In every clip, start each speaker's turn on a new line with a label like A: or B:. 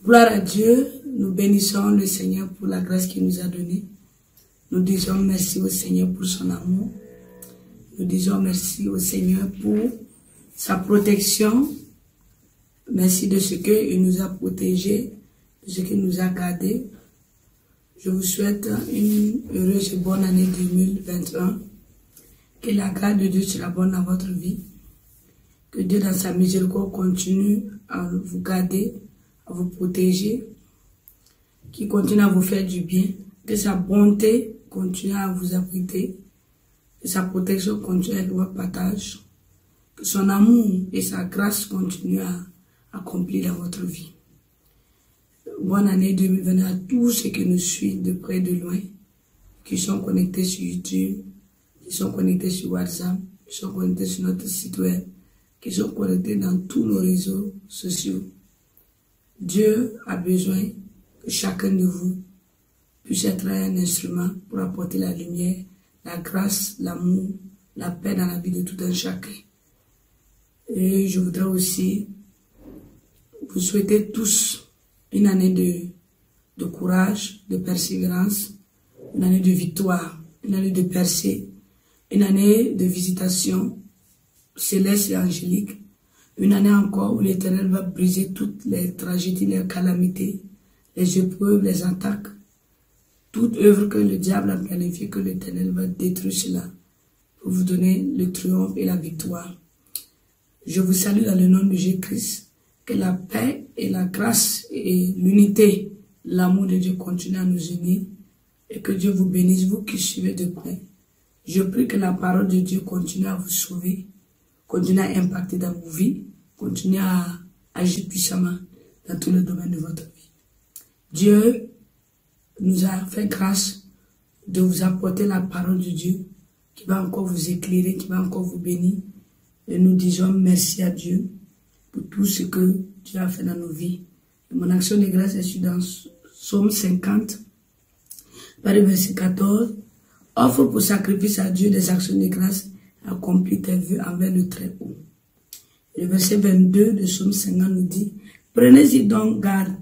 A: Gloire à Dieu, nous bénissons le Seigneur pour la grâce qu'il nous a donnée. Nous disons merci au Seigneur pour son amour. Nous disons merci au Seigneur pour sa protection. Merci de ce qu'il nous a protégés, de ce qu'il nous a gardés. Je vous souhaite une heureuse et bonne année 2021. Que la grâce de Dieu sera bonne dans votre vie. Que Dieu dans sa miséricorde continue à vous garder, à vous protéger. Qu'il continue à vous faire du bien. Que sa bonté continue à vous abriter. Que sa protection continue avec votre partage. Que son amour et sa grâce continuent à accomplir dans votre vie. Bonne année 2020 à tous ceux qui nous suivent de près et de loin, qui sont connectés sur YouTube, qui sont connectés sur WhatsApp, qui sont connectés sur notre site web, qui sont connectés dans tous nos réseaux sociaux. Dieu a besoin que chacun de vous puisse être un instrument pour apporter la lumière, la grâce, l'amour, la paix dans la vie de tout un chacun. Et je voudrais aussi vous souhaiter tous une année de courage, de persévérance, une année de victoire, une année de percée, une année de visitation céleste et angélique, une année encore où l'Éternel va briser toutes les tragédies, les calamités, les épreuves, les attaques, toute œuvre que le diable a planifiée, que l'Éternel va détruire cela pour vous donner le triomphe et la victoire. Je vous salue dans le nom de Jésus-Christ. Que la paix et la grâce et l'unité, l'amour de Dieu continue à nous unir et que Dieu vous bénisse, vous qui suivez de près. Je prie que la parole de Dieu continue à vous sauver, continue à impacter dans vos vies, continue à agir puissamment dans tous les domaines de votre vie. Dieu nous a fait grâce de vous apporter la parole de Dieu qui va encore vous éclairer, qui va encore vous bénir. Et nous disons merci à Dieu pour tout ce que Dieu a fait dans nos vies. Et mon action de grâce est sur dans Psaume 50, par le verset 14. Offre pour sacrifice à Dieu des actions de grâce, accomplis tes vœux envers le Très-Haut. Le verset 22 de Psaume 50 nous dit, prenez-y donc garde,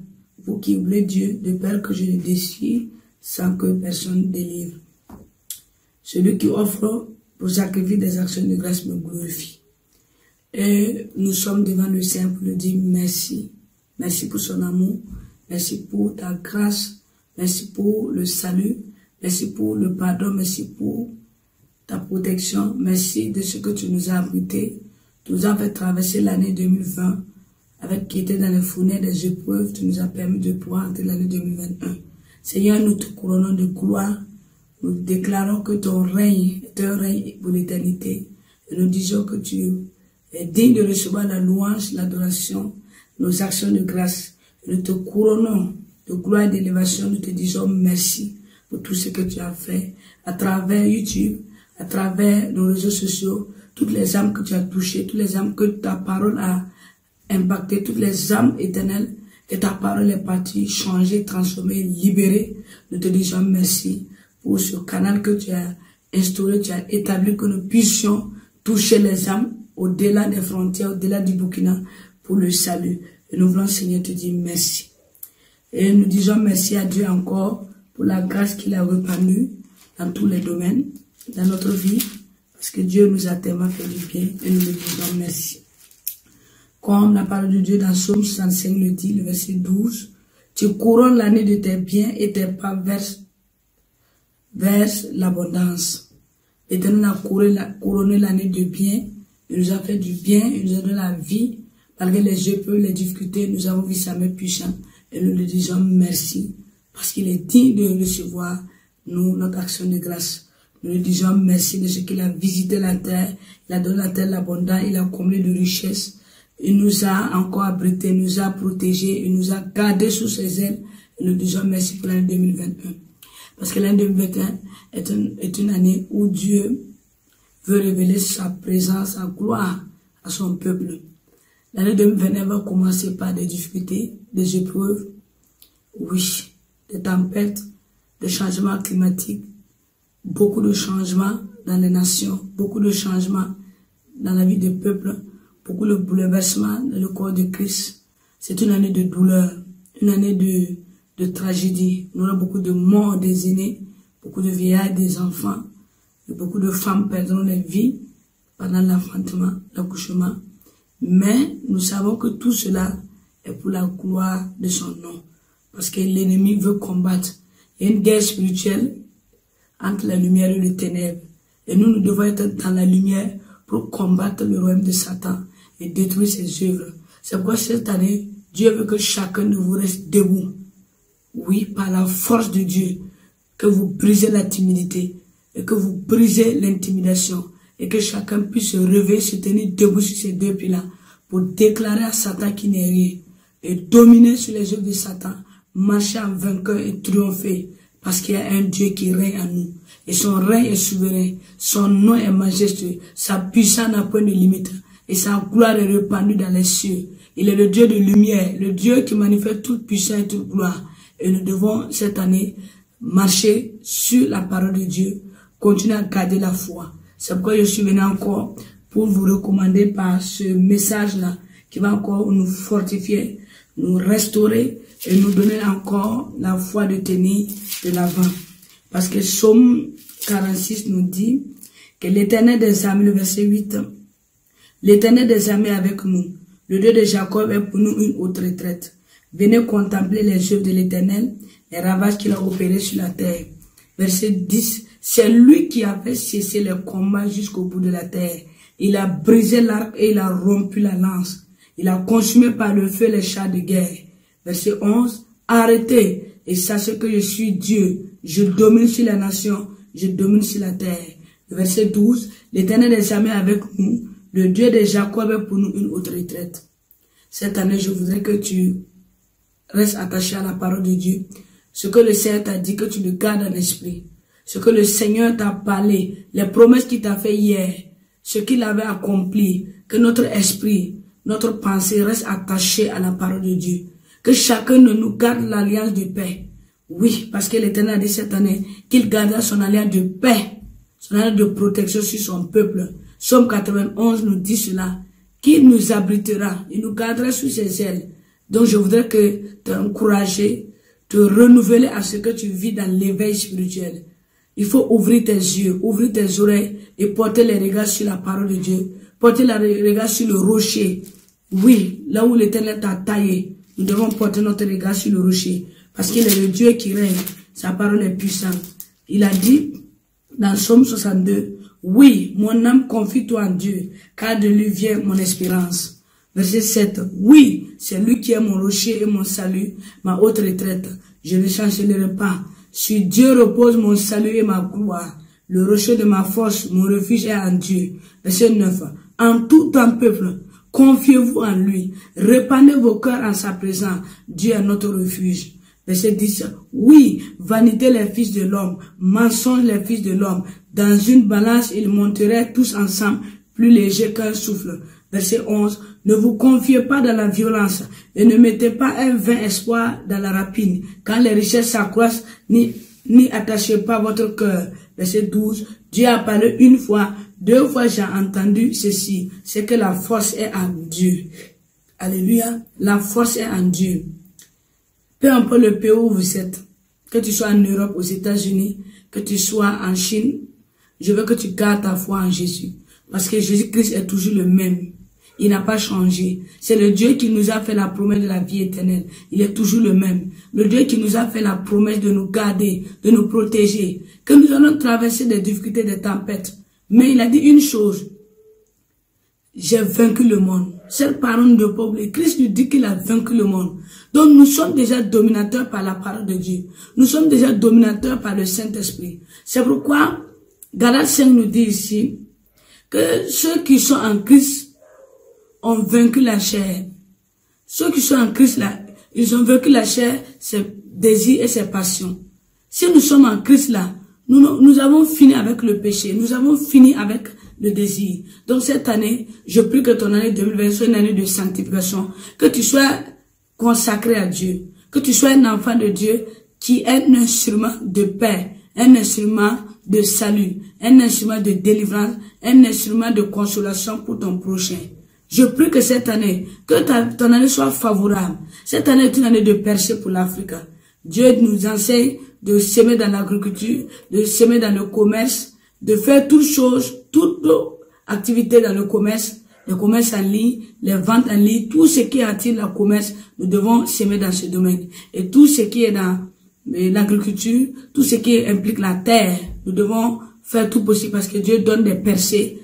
A: vous qui voulez Dieu, de peur que je le désire sans que personne délivre. Celui qui offre pour sacrifier des actions de grâce me glorifie. Et nous sommes devant le Seigneur pour lui dire merci. Merci pour son amour. Merci pour ta grâce. Merci pour le salut. Merci pour le pardon. Merci pour ta protection. Merci de ce que tu nous as abrité. Tu nous as fait traverser l'année 2020 avec qui était dans les fourneaux des épreuves. Tu nous as permis de pouvoir entrer l'année 2021. Seigneur, nous te couronnons de gloire. Nous déclarons que ton règne est un règne pour l'éternité. Et nous disons que tu est digne de recevoir la louange, l'adoration, nos actions de grâce. Nous te couronnons de gloire et d'élévation. Nous te disons merci pour tout ce que tu as fait à travers YouTube, à travers nos réseaux sociaux, toutes les âmes que tu as touchées, toutes les âmes que ta parole a impactées, toutes les âmes éternelles que ta parole est partie changer, transformer, libérer. Nous te disons merci pour ce canal que tu as instauré, tu as établi, que nous puissions toucher les âmes au-delà des frontières, au-delà du Burkina, pour le salut. Et nous voulons, Seigneur, te dire merci. Et nous disons merci à Dieu encore pour la grâce qu'il a répandue dans tous les domaines, dans notre vie, parce que Dieu nous a tellement fait du bien, et nous lui disons merci. Comme la parole de Dieu dans Psaume 65 le dit, le verset 12, tu couronnes l'année de tes biens et tes pas vers l'abondance. L'Éternel a couronné l'année de biens. Il nous a fait du bien, il nous a donné la vie. Malgré les épreuves, les difficultés, nous avons vu sa main puissante. Et nous lui disons merci. Parce qu'il est digne de recevoir notre action de grâce. Nous lui disons merci de ce qu'il a visité la terre. Il a donné la terre l'abondance. Il a comblé de richesses. Il nous a encore abrités, il nous a protégés. Il nous a gardés sous ses ailes. Et nous disons merci pour l'année 2021. Parce que l'année 2021 est une année où Dieu veut révéler sa présence, sa gloire à son peuple. L'année 2021 va commencer par des difficultés, des épreuves, oui, des tempêtes, des changements climatiques, beaucoup de changements dans les nations, beaucoup de changements dans la vie des peuples, beaucoup de bouleversements dans le corps de Christ. C'est une année de douleur, une année de tragédie. Nous avons beaucoup de morts des aînés, beaucoup de vieillards, des enfants, et beaucoup de femmes perdront leur vie pendant l'enfantement, l'accouchement. Mais nous savons que tout cela est pour la gloire de son nom. Parce que l'ennemi veut combattre. Il y a une guerre spirituelle entre la lumière et les ténèbres. Et nous, nous devons être dans la lumière pour combattre le royaume de Satan et détruire ses œuvres. C'est pourquoi cette année, Dieu veut que chacun de vous reste debout. Oui, par la force de Dieu, que vous brisez la timidité et que vous brisez l'intimidation et que chacun puisse se réveiller, se tenir debout sur ces deux pieds-là pour déclarer à Satan qu'il n'est rien et dominer sur les œuvres de Satan, marcher en vainqueur et triompher parce qu'il y a un Dieu qui règne en nous. Et son règne est souverain, son nom est majestueux, sa puissance n'a point de limite et sa gloire est répandue dans les cieux. Il est le Dieu de lumière, le Dieu qui manifeste toute puissance et toute gloire. Et nous devons cette année marcher sur la parole de Dieu, continuer à garder la foi. C'est pourquoi je suis venu encore pour vous recommander par ce message-là qui va encore nous fortifier, nous restaurer et nous donner encore la foi de tenir de l'avant. Parce que Psaume 46 nous dit que l'Éternel des armées, le verset 8, l'Éternel des armées est avec nous. Le Dieu de Jacob est pour nous une haute retraite. Venez contempler les œuvres de l'Éternel, les ravages qu'il a opérés sur la terre. Verset 10, c'est lui qui a fait cesser les combats jusqu'au bout de la terre. Il a brisé l'arc et il a rompu la lance. Il a consumé par le feu les chars de guerre. Verset 11, arrêtez et sachez que je suis Dieu. Je domine sur la nation, je domine sur la terre. Verset 12, l'Éternel des armées avec nous. Le Dieu de Jacob est pour nous une haute retraite. Cette année, je voudrais que tu restes attaché à la parole de Dieu. Ce que le Seigneur t'a dit, que tu le gardes en esprit. Ce que le Seigneur t'a parlé, les promesses qu'il t'a fait hier, ce qu'il avait accompli, que notre esprit, notre pensée reste attaché à la parole de Dieu. Que chacun de nous garde l'alliance de paix. Oui, parce que l'Éternel a dit cette année qu'il gardera son alliance de paix, son alliance de protection sur son peuple. Psaume 91 nous dit cela, qu'il nous abritera, il nous gardera sous ses ailes. Donc je voudrais que t'encourager, te renouveler à ce que tu vis dans l'éveil spirituel. Il faut ouvrir tes yeux, ouvrir tes oreilles et porter les regards sur la parole de Dieu. Porter les regards sur le rocher. Oui, là où l'Éternel t'a taillé, nous devons porter notre regard sur le rocher. Parce qu'il est le Dieu qui règne. Sa parole est puissante. Il a dit dans Psaume 62, oui, mon âme confie-toi en Dieu, car de lui vient mon espérance. Verset 7, oui, c'est lui qui est mon rocher et mon salut, ma haute retraite. Je ne chancellerai pas. Sur Dieu repose mon salut et ma gloire. Le rocher de ma force, mon refuge est en Dieu. Verset 9, en tout temps peuple, confiez-vous en lui. Répandez vos cœurs en sa présence. Dieu est notre refuge. Verset 10, oui, vanité les fils de l'homme, mensonge les fils de l'homme. Dans une balance, ils monteraient tous ensemble, plus légers qu'un souffle. Verset 11, ne vous confiez pas dans la violence et ne mettez pas un vain espoir dans la rapine. Quand les richesses s'accroissent, n'y attachez pas votre cœur. Verset 12, Dieu a parlé une fois, deux fois j'ai entendu ceci, c'est que la force est en Dieu. Alléluia, la force est en Dieu. Peu importe le pays où vous êtes, que tu sois en Europe, aux États-Unis, que tu sois en Chine, je veux que tu gardes ta foi en Jésus. Parce que Jésus-Christ est toujours le même. Il n'a pas changé. C'est le Dieu qui nous a fait la promesse de la vie éternelle. Il est toujours le même. Le Dieu qui nous a fait la promesse de nous garder, de nous protéger. Que nous allons traverser des difficultés, des tempêtes. Mais il a dit une chose. J'ai vaincu le monde. Cette parole de peuple, Christ nous dit qu'il a vaincu le monde. Donc nous sommes déjà dominateurs par la parole de Dieu. Nous sommes déjà dominateurs par le Saint-Esprit. C'est pourquoi Galates 5 nous dit ici que ceux qui sont en Christ ont vaincu la chair. Ceux qui sont en Christ là, ils ont vaincu la chair, ses désirs et ses passions. Si nous sommes en Christ là, nous avons fini avec le péché, nous avons fini avec le désir. Donc cette année, je prie que ton année 2020 soit une année de sanctification, que tu sois consacré à Dieu, que tu sois un enfant de Dieu qui est un instrument de paix, un instrument de salut, un instrument de délivrance, un instrument de consolation pour ton prochain. Je prie que cette année, que ton année soit favorable. Cette année est une année de percée pour l'Afrique. Dieu nous enseigne de s'aimer dans l'agriculture, de s'aimer dans le commerce, de faire toutes choses, toutes activités dans le commerce en ligne, les ventes en ligne, tout ce qui attire le commerce, nous devons s'aimer dans ce domaine. Et tout ce qui est dans l'agriculture, tout ce qui implique la terre, nous devons faire tout possible parce que Dieu donne des percées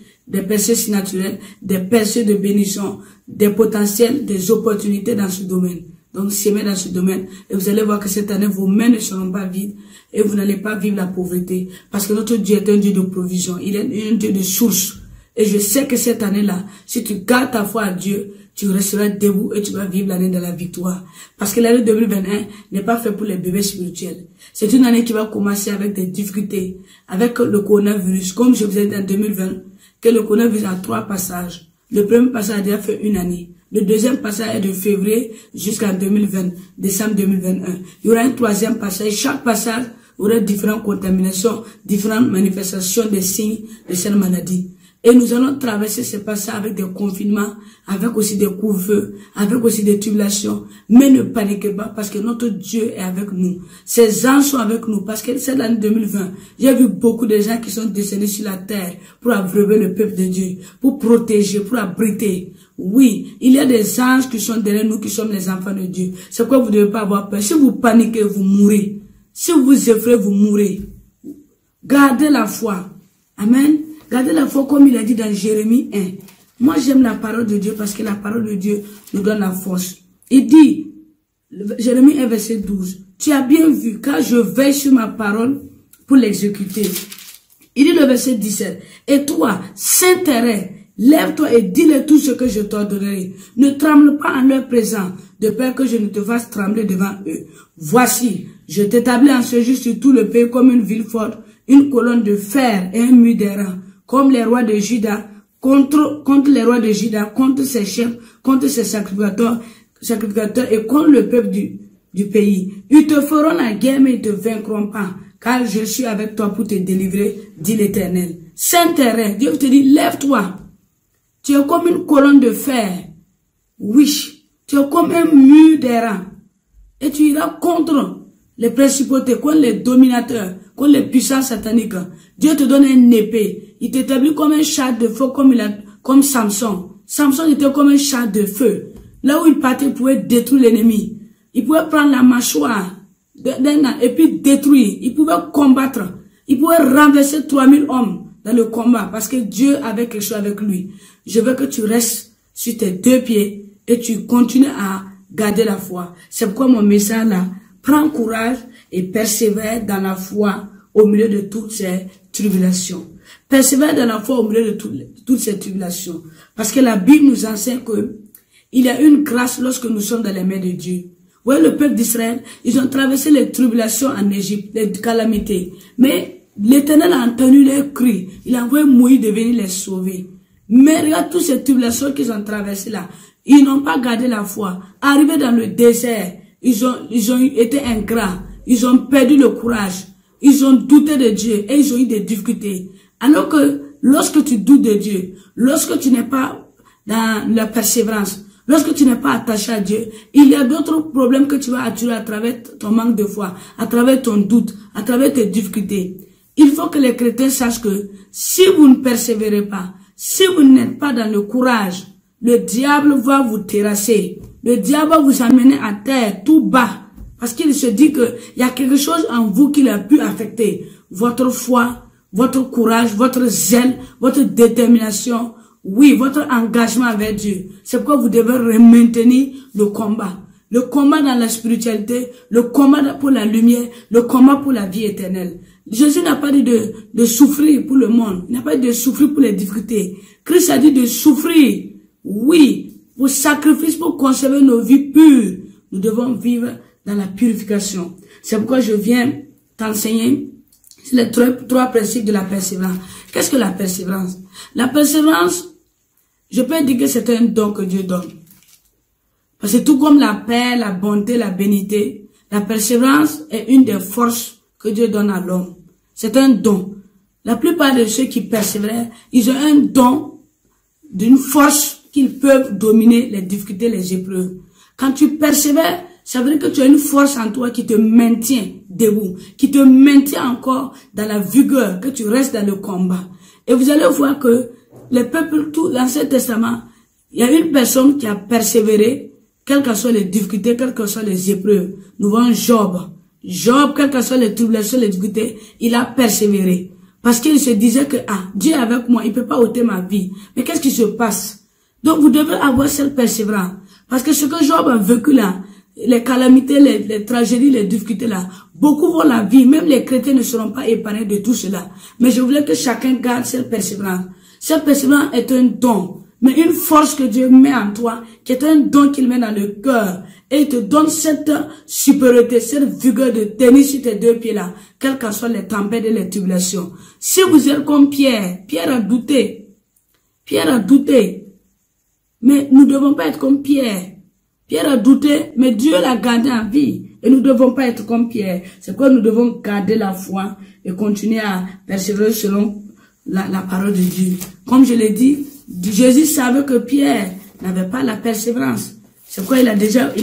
A: surnaturelles, des percées de bénédiction, des potentiels, des opportunités dans ce domaine. Donc, s'aimer dans ce domaine. Et vous allez voir que cette année, vos mains ne seront pas vides et vous n'allez pas vivre la pauvreté. Parce que notre Dieu est un Dieu de provision. Il est un Dieu de source. Et je sais que cette année-là, si tu gardes ta foi à Dieu, tu resteras debout et tu vas vivre l'année de la victoire. Parce que l'année 2021 n'est pas fait pour les bébés spirituels. C'est une année qui va commencer avec des difficultés, avec le coronavirus. Comme je vous ai dit en 2020, que le coronavirus a 3 passages. Le premier passage a déjà fait 1 année. Le deuxième passage est de février jusqu'en 2020, décembre 2021. Il y aura un 3e passage. Chaque passage aura différentes contaminations, différentes manifestations des signes de cette maladie. Et nous allons traverser ce passage avec des confinements, avec aussi des couvre-feux, avec aussi des tribulations. Mais ne paniquez pas parce que notre Dieu est avec nous. Ses anges sont avec nous parce que c'est l'année 2020. J'ai vu beaucoup de gens qui sont descendus sur la terre pour abreuver le peuple de Dieu, pour protéger, pour abriter. Oui, il y a des anges qui sont derrière nous, qui sommes les enfants de Dieu. C'est quoi vous ne devez pas avoir peur. Si vous paniquez, vous mourrez. Si vous vous effrayez, vous mourrez. Gardez la foi. Amen. Gardez la foi comme il a dit dans Jérémie 1. Moi, j'aime la parole de Dieu parce que la parole de Dieu nous donne la force. Il dit, Jérémie 1, verset 12, « Tu as bien vu, car je veille sur ma parole pour l'exécuter. » Il dit le verset 17, « Et toi, Saint-Terre, lève-toi et dis-le tout ce que je t'ordonnerai. Ne tremble pas en leur présence, de peur que je ne te fasse trembler devant eux. Voici, je t'établis en ce jour sur tout le pays comme une ville forte, une colonne de fer et un mur d'airain. Comme les rois de Juda, contre les rois de Juda, contre ses chefs, contre ses sacrificateurs et contre le peuple du pays. Ils te feront la guerre, mais ils ne te vaincront pas, car je suis avec toi pour te délivrer, dit l'Éternel. Saint-Terre, Dieu te dit, lève-toi. Tu es comme une colonne de fer. Oui, tu es comme un mur d'airain. Et tu iras contre les principautés, contre les dominateurs, contre les puissances sataniques. Dieu te donne une épée. Il t'établit comme un char de feu, comme Samson. Samson était comme un char de feu. Là où il partait, il pouvait détruire l'ennemi. Il pouvait prendre la mâchoire et puis détruire. Il pouvait combattre. Il pouvait renverser 3000 hommes dans le combat parce que Dieu avait quelque chose avec lui. Je veux que tu restes sur tes 2 pieds et tu continues à garder la foi. C'est pourquoi mon message là, prends courage et persévère dans la foi au milieu de toutes ces tribulations. Persévère dans la foi au milieu de toutes ces tribulations. Parce que la Bible nous enseigne que il y a une grâce lorsque nous sommes dans les mains de Dieu. Ouais, le peuple d'Israël, ils ont traversé les tribulations en Égypte, les calamités. Mais l'Éternel a entendu leurs cris. Il a envoyé Moïse de venir les sauver. Mais regarde toutes ces tribulations qu'ils ont traversées là. Ils n'ont pas gardé la foi. Arrivés dans le désert, ils ont été ingrats. Ils ont perdu le courage. Ils ont douté de Dieu et ils ont eu des difficultés. Alors que lorsque tu doutes de Dieu, lorsque tu n'es pas dans la persévérance, lorsque tu n'es pas attaché à Dieu, il y a d'autres problèmes que tu vas attirer à travers ton manque de foi, à travers ton doute, à travers tes difficultés. Il faut que les chrétiens sachent que si vous ne persévérez pas, si vous n'êtes pas dans le courage, le diable va vous terrasser. Le diable va vous amener à terre, tout bas. Parce qu'il se dit qu'il y a quelque chose en vous qui l'a pu affecter. Votre foi, votre courage, votre zèle, votre détermination, oui, votre engagement avec Dieu. C'est pourquoi vous devez maintenir le combat. Le combat dans la spiritualité, le combat pour la lumière, le combat pour la vie éternelle. Jésus n'a pas dit de souffrir pour le monde. Il n'a pas dit de souffrir pour les difficultés. Christ a dit de souffrir, oui, pour sacrifice, pour conserver nos vies pures. Nous devons vivre dans la purification. C'est pourquoi je viens t'enseigner les 3 principes de la persévérance. Qu'est-ce que la persévérance? La persévérance, je peux dire que c'est un don que Dieu donne. Parce que tout comme la paix, la bonté, la bénité, la persévérance est une des forces que Dieu donne à l'homme. C'est un don. La plupart de ceux qui persévèrent, ils ont un don d'une force qu'ils peuvent dominer les difficultés, les épreuves. Quand tu persévères, ça veut dire que tu as une force en toi qui te maintient debout, qui te maintient encore dans la vigueur, que tu restes dans le combat. Et vous allez voir que les peuples, tout l'Ancien Testament, il y a une personne qui a persévéré, quelles que soient les difficultés, quelles que soient les épreuves. Nous voyons Job. Job, quelles que soient les tribulations, les difficultés, il a persévéré. Parce qu'il se disait que, Dieu est avec moi, il ne peut pas ôter ma vie. Mais qu'est-ce qui se passe? Donc vous devez avoir cette persévérance. Parce que ce que Job a vécu là, les calamités, les tragédies, les difficultés là, beaucoup vont la vie, même les chrétiens ne seront pas épargnés de tout cela. Mais je voulais que chacun garde cette persévérance. Cette persévérance est un don, mais une force que Dieu met en toi, qui est un don qu'il met dans le cœur. Et il te donne cette supériorité, cette vigueur de tenir sur tes deux pieds là, quelles que soient les tempêtes et les tribulations. Si vous êtes comme Pierre, Pierre a douté. Pierre a douté. Mais nous ne devons pas être comme Pierre. Pierre a douté, mais Dieu l'a gardé en vie. Et nous ne devons pas être comme Pierre. C'est pourquoi nous devons garder la foi et continuer à persévérer selon la parole de Dieu. Comme je l'ai dit, Jésus savait que Pierre n'avait pas la persévérance. C'est pourquoi il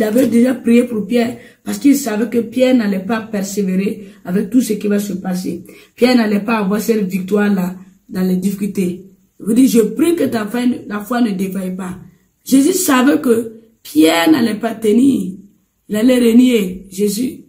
A: avait déjà prié pour Pierre, parce qu'il savait que Pierre n'allait pas persévérer avec tout ce qui va se passer. Pierre n'allait pas avoir cette victoire-là dans les difficultés. Je vous dis, je prie que ta foi ne défaille pas. Jésus savait que Pierre n'allait pas tenir. Il allait renier Jésus.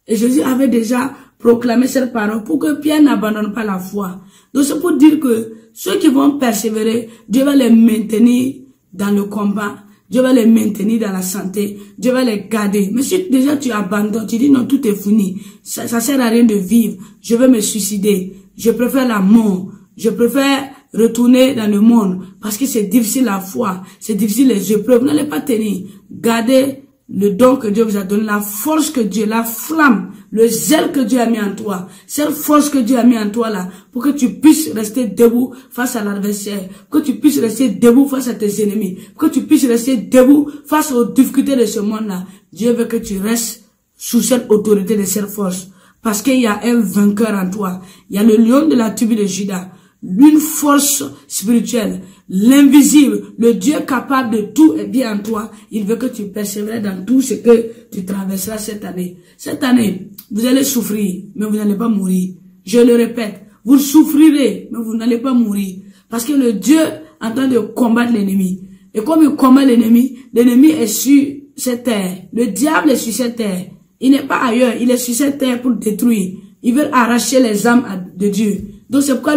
A: Et Jésus avait déjà proclamé cette parole pour que Pierre n'abandonne pas la foi. Donc c'est pour dire que ceux qui vont persévérer, Dieu va les maintenir dans le combat. Dieu va les maintenir dans la santé. Dieu va les garder. Mais si déjà tu abandonnes, tu dis non, tout est fini. Ça sert à rien de vivre. Je veux me suicider. Je préfère la mort. Je préfère retourner dans le monde. Parce que c'est difficile la foi. C'est difficile les épreuves. Vous n'allez pas tenir. Gardez le don que Dieu vous a donné. La force que Dieu, la flamme, le zèle que Dieu a mis en toi. Cette force que Dieu a mis en toi là. Pour que tu puisses rester debout face à l'adversaire. Que tu puisses rester debout face à tes ennemis. Que tu puisses rester debout face aux difficultés de ce monde là. Dieu veut que tu restes sous cette autorité de cette force. Parce qu'il y a un vainqueur en toi. Il y a le lion de la tribu de Juda. Une force spirituelle, l'invisible, le Dieu capable de tout est bien en toi. Il veut que tu persévères dans tout ce que tu traverseras cette année. Cette année, vous allez souffrir, mais vous n'allez pas mourir. Je le répète, vous souffrirez, mais vous n'allez pas mourir. Parce que le Dieu est en train de combattre l'ennemi. Et comme il combat l'ennemi est sur cette terre. Le diable est sur cette terre. Il n'est pas ailleurs, il est sur cette terre pour détruire. Il veut arracher les âmes de Dieu. Donc c'est pourquoi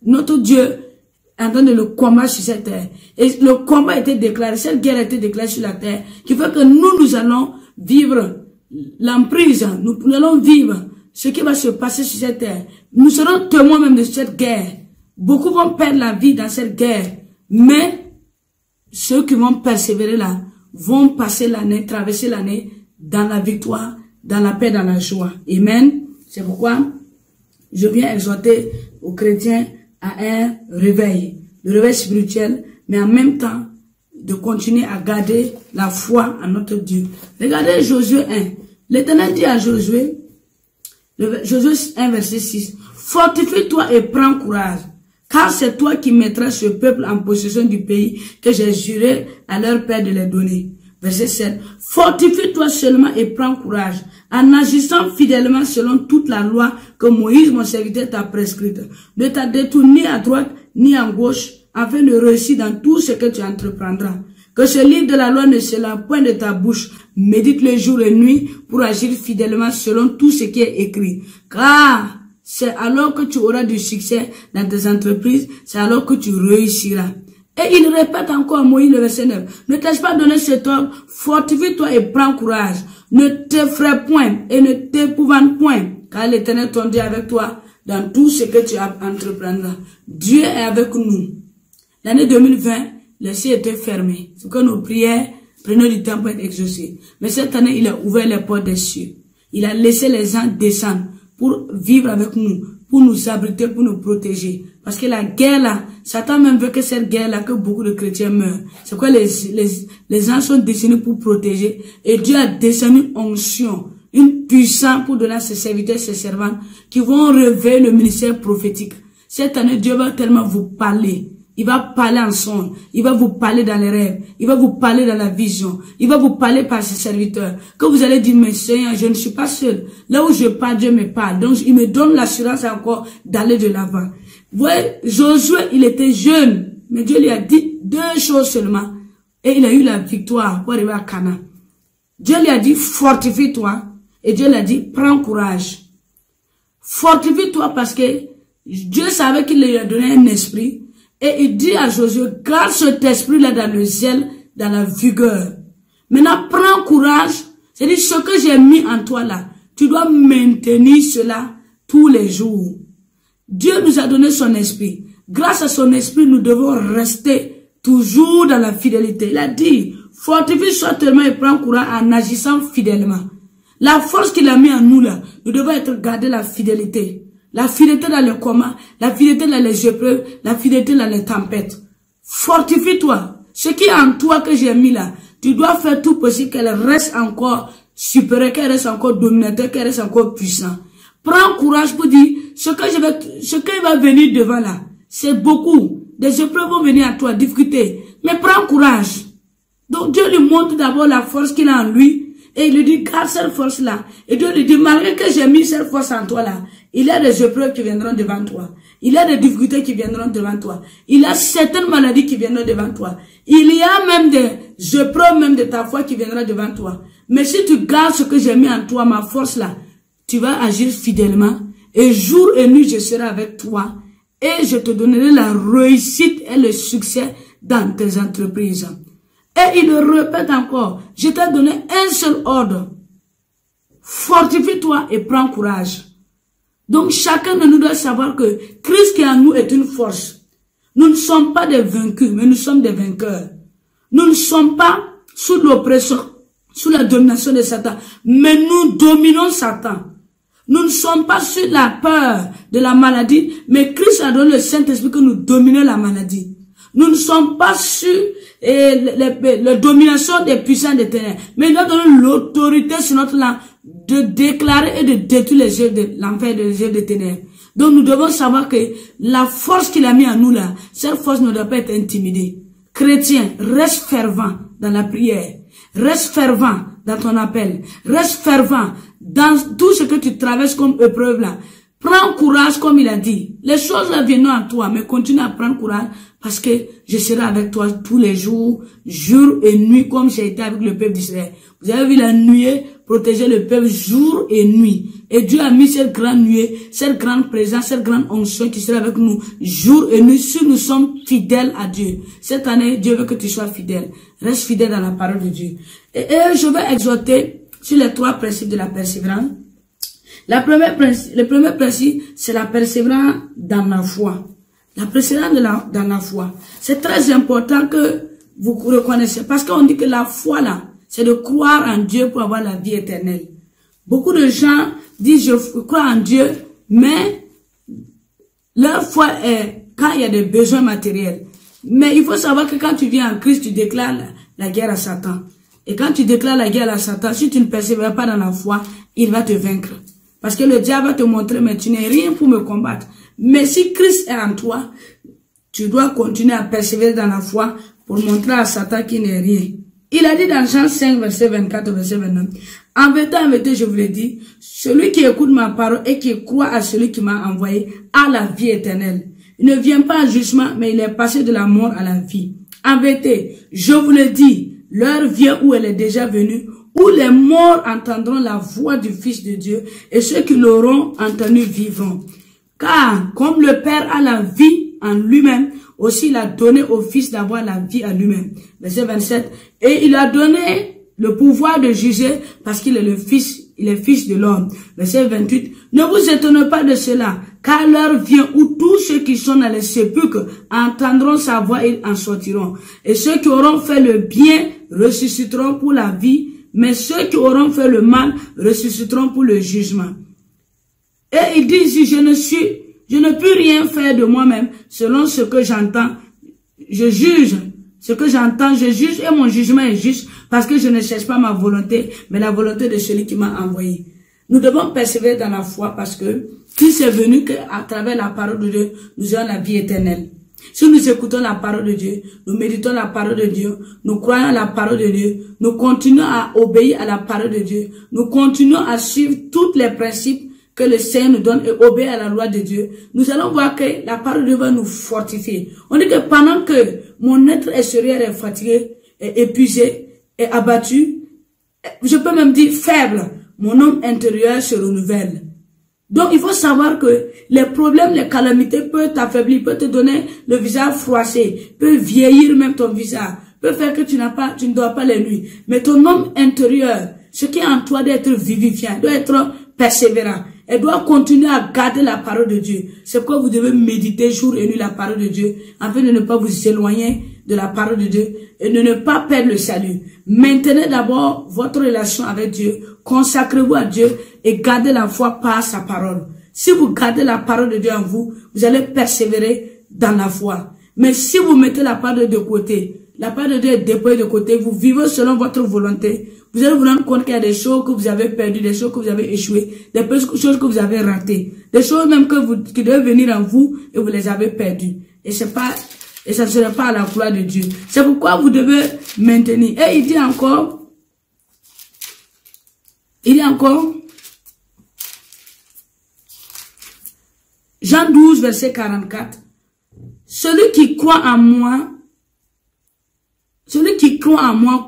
A: notre Dieu est en train de le combattre sur cette terre. Et le combat a été déclaré, cette guerre a été déclarée sur la terre, qui fait que nous allons vivre l'emprise, nous allons vivre ce qui va se passer sur cette terre. Nous serons témoins même de cette guerre. Beaucoup vont perdre la vie dans cette guerre, mais ceux qui vont persévérer là, vont passer l'année, traverser l'année dans la victoire, dans la paix, dans la joie. Amen. C'est pourquoi je viens exhorter aux chrétiens à un réveil, le réveil spirituel, mais en même temps de continuer à garder la foi en notre Dieu. Regardez Josué 1. L'Éternel dit à Josué, Josué 1 verset 6, fortifie-toi et prends courage, car c'est toi qui mettras ce peuple en possession du pays que j'ai juré à leur père de les donner. Verset 7. Fortifie-toi seulement et prends courage, en agissant fidèlement selon toute la loi que Moïse, mon serviteur, t'a prescrite. Ne t'a détourné ni à droite ni à gauche, afin de réussir dans tout ce que tu entreprendras. Que ce livre de la loi ne se lave point de ta bouche. Médite le jour et nuit pour agir fidèlement selon tout ce qui est écrit. Car c'est alors que tu auras du succès dans tes entreprises, c'est alors que tu réussiras. Et il répète encore à Moïse le verset 9. Ne t'ai-je pas donné cet ordre? Fortifie-toi et prends courage. Ne t'effraie point et ne t'épouvante point, car l'Éternel ton Dieu est avec toi dans tout ce que tu entreprendras. Dieu est avec nous. L'année 2020, les cieux étaient fermés. C'est que nos prières prenaient du temps pour être exaucées. Mais cette année, il a ouvert les portes des cieux. Il a laissé les anges descendre pour vivre avec nous, pour nous abriter, pour nous protéger. Parce que la guerre là, Satan même veut que cette guerre là, que beaucoup de chrétiens meurent. C'est pourquoi les anges sont descendus pour protéger. Et Dieu a descendu une onction, une puissance pour donner à ses serviteurs, ses servantes, qui vont révéler le ministère prophétique. Cette année, Dieu va tellement vous parler. Il va parler en son. Il va vous parler dans les rêves. Il va vous parler dans la vision. Il va vous parler par ses serviteurs. Que vous allez dire, mais Seigneur, je ne suis pas seul. Là où je parle, Dieu me parle. Donc, il me donne l'assurance encore d'aller de l'avant. Vous voyez, Josué, il était jeune. Mais Dieu lui a dit 2 choses seulement. Et il a eu la victoire pour arriver à Canaan. Dieu lui a dit, fortifie-toi. Et Dieu lui a dit, prends courage. Fortifie-toi parce que Dieu savait qu'il lui a donné un esprit. Et il dit à Josué, garde cet esprit-là dans le zèle, dans la vigueur. Maintenant, prends courage. C'est-à-dire, ce que j'ai mis en toi là, tu dois maintenir cela tous les jours. Dieu nous a donné son esprit. Grâce à son esprit, nous devons rester toujours dans la fidélité. Il a dit, fortifie-toi tellement et prends courage en agissant fidèlement. La force qu'il a mis en nous là, nous devons être gardés la fidélité. La fidélité dans le combat, la fidélité dans les épreuves, la fidélité dans les tempêtes. Fortifie-toi. Ce qui est en toi que j'ai mis là, tu dois faire tout possible qu'elle reste encore supérieure, qu'elle reste encore dominateur, qu'elle reste encore puissant. Prends courage pour dire, ce qui va venir devant là, c'est beaucoup. Des épreuves vont venir à toi, difficultés. Mais prends courage. Donc Dieu lui montre d'abord la force qu'il a en lui. Et il lui dit, garde cette force-là. Et Dieu lui dit, malgré que j'ai mis cette force en toi là, il y a des épreuves qui viendront devant toi. Il y a des difficultés qui viendront devant toi. Il y a certaines maladies qui viendront devant toi. Il y a même des épreuves même de ta foi qui viendront devant toi. Mais si tu gardes ce que j'ai mis en toi, ma force là, tu vas agir fidèlement. Et jour et nuit, je serai avec toi. Et je te donnerai la réussite et le succès dans tes entreprises. Et il le répète encore, je t'ai donné un seul ordre. Fortifie-toi et prends courage. Donc chacun de nous doit savoir que Christ qui est en nous est une force. Nous ne sommes pas des vaincus, mais nous sommes des vainqueurs. Nous ne sommes pas sous l'oppression, sous la domination de Satan, mais nous dominons Satan. Nous ne sommes pas sur la peur de la maladie, mais Christ a donné le Saint-Esprit que nous dominons la maladie. Nous ne sommes pas sur la domination des puissants des ténèbres, mais nous avons l'autorité sur notre langue de déclarer et de détruire les œuvres de l'enfer, les œuvres des ténèbres. Donc nous devons savoir que la force qu'il a mis en nous là, cette force ne doit pas être intimidée. Chrétien, reste fervent dans la prière, reste fervent dans ton appel, reste fervent dans tout ce que tu traverses comme épreuve là. Prends courage comme il a dit. Les choses là viennent à toi, mais continue à prendre courage parce que je serai avec toi tous les jours, jour et nuit, comme j'ai été avec le peuple d'Israël. Vous avez vu la nuée protéger le peuple jour et nuit. Et Dieu a mis cette grande nuée, cette grande présence, cette grande onction qui sera avec nous jour et nuit si nous sommes fidèles à Dieu. Cette année, Dieu veut que tu sois fidèle. Reste fidèle dans la parole de Dieu. Et je vais exhorter sur les 3 principes de la persévérance. Le premier principe, c'est la persévérance dans la foi. La persévérance dans la foi. C'est très important que vous reconnaissiez. Parce qu'on dit que la foi là, c'est de croire en Dieu pour avoir la vie éternelle. Beaucoup de gens disent je crois en Dieu, mais leur foi est quand il y a des besoins matériels. Mais il faut savoir que quand tu viens en Christ, tu déclares la guerre à Satan. Et quand tu déclares la guerre à Satan, si tu ne persévères pas dans la foi, il va te vaincre. Parce que le diable va te montrer, mais tu n'es rien pour me combattre. Mais si Christ est en toi, tu dois continuer à persévérer dans la foi pour montrer à Satan qu'il n'est rien. Il a dit dans Jean 5, verset 24, verset 29, en vérité, je vous le dis, celui qui écoute ma parole et qui croit à celui qui m'a envoyé a la vie éternelle. Il ne vient pas en jugement, mais il est passé de la mort à la vie. En vérité, je vous le dis, l'heure vient où elle est déjà venue, où les morts entendront la voix du Fils de Dieu, et ceux qui l'auront entendu vivront. Car, comme le Père a la vie en lui-même, aussi il a donné au Fils d'avoir la vie en lui-même. Verset 27. Et il a donné le pouvoir de juger, parce qu'il est le Fils, il est Fils de l'homme. Verset 28. Ne vous étonnez pas de cela, car l'heure vient où tous ceux qui sont dans les sépulcres entendront sa voix et en sortiront. Et ceux qui auront fait le bien ressusciteront pour la vie, mais ceux qui auront fait le mal ressusciteront pour le jugement. Et il dit ici, je ne puis rien faire de moi-même selon ce que j'entends. Je juge ce que j'entends, je juge et mon jugement est juste parce que je ne cherche pas ma volonté, mais la volonté de celui qui m'a envoyé. Nous devons persévérer dans la foi parce que Christ est venu qu'à travers la parole de Dieu, nous ayons la vie éternelle. Si nous écoutons la parole de Dieu, nous méditons la parole de Dieu, nous croyons à la parole de Dieu, nous continuons à obéir à la parole de Dieu, nous continuons à suivre tous les principes que le Seigneur nous donne et obéir à la loi de Dieu, nous allons voir que la parole de Dieu va nous fortifier. On dit que pendant que mon être extérieur est fatigué, est épuisé, est abattu, je peux même dire faible, mon homme intérieur se renouvelle. Donc, il faut savoir que les problèmes, les calamités peuvent t'affaiblir, peuvent te donner le visage froissé, peuvent vieillir même ton visage, peuvent faire que tu ne dors pas les nuits. Mais ton homme intérieur, ce qui est en toi doit être vivifiant, doit être persévérant. Elle doit continuer à garder la parole de Dieu. C'est pourquoi vous devez méditer jour et nuit la parole de Dieu, afin de ne pas vous éloigner de la parole de Dieu et de ne pas perdre le salut. Maintenez d'abord votre relation avec Dieu, consacrez-vous à Dieu et gardez la foi par sa parole. Si vous gardez la parole de Dieu en vous, vous allez persévérer dans la foi. Mais si vous mettez la parole de Dieu de côté, la parole de Dieu est déployée de côté, vous vivez selon votre volonté, vous allez vous rendre compte qu'il y a des choses que vous avez perdues, des choses que vous avez échouées, des choses que vous avez ratées, des choses même qui devaient venir en vous et vous les avez perdues. Et ça ne serait pas à la gloire de Dieu. C'est pourquoi vous devez maintenir. Et il dit encore, Jean 12, verset 44, celui qui croit en moi,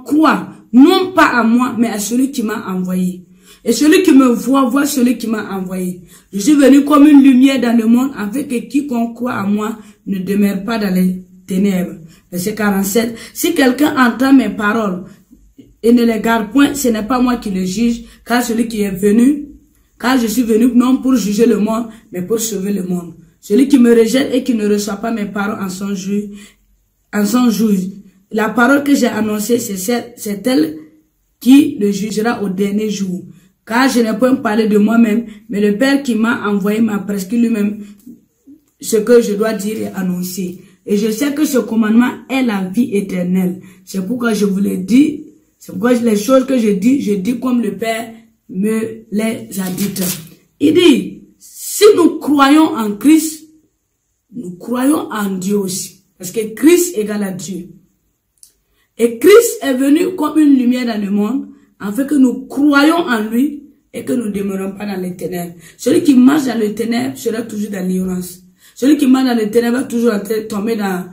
A: croit, non pas à moi, mais à celui qui m'a envoyé. Et celui qui me voit, voit celui qui m'a envoyé. Je suis venu comme une lumière dans le monde, afin que quiconque croit à moi ne demeure pas dans les ténèbres. Verset 47. Si quelqu'un entend mes paroles et ne les garde point, ce n'est pas moi qui le juge, car je suis venu non pour juger le monde, mais pour sauver le monde. Celui qui me rejette et qui ne reçoit pas mes paroles en son juge. La parole que j'ai annoncée, c'est elle qui le jugera au dernier jour. Car je n'ai pas parlé de moi-même, mais le Père qui m'a envoyé m'a prescrit lui-même ce que je dois dire et annoncer. Et je sais que ce commandement est la vie éternelle. C'est pourquoi je vous l'ai dit. C'est pourquoi les choses que je dis comme le Père me les a dites. Il dit, si nous croyons en Christ, nous croyons en Dieu aussi. Parce que Christ égale à Dieu. Et Christ est venu comme une lumière dans le monde, afin que nous croyons en lui et que nous ne demeurons pas dans les ténèbres. Celui qui marche dans les ténèbres sera toujours dans l'ignorance. Celui qui marche dans les ténèbres va toujours tomber dans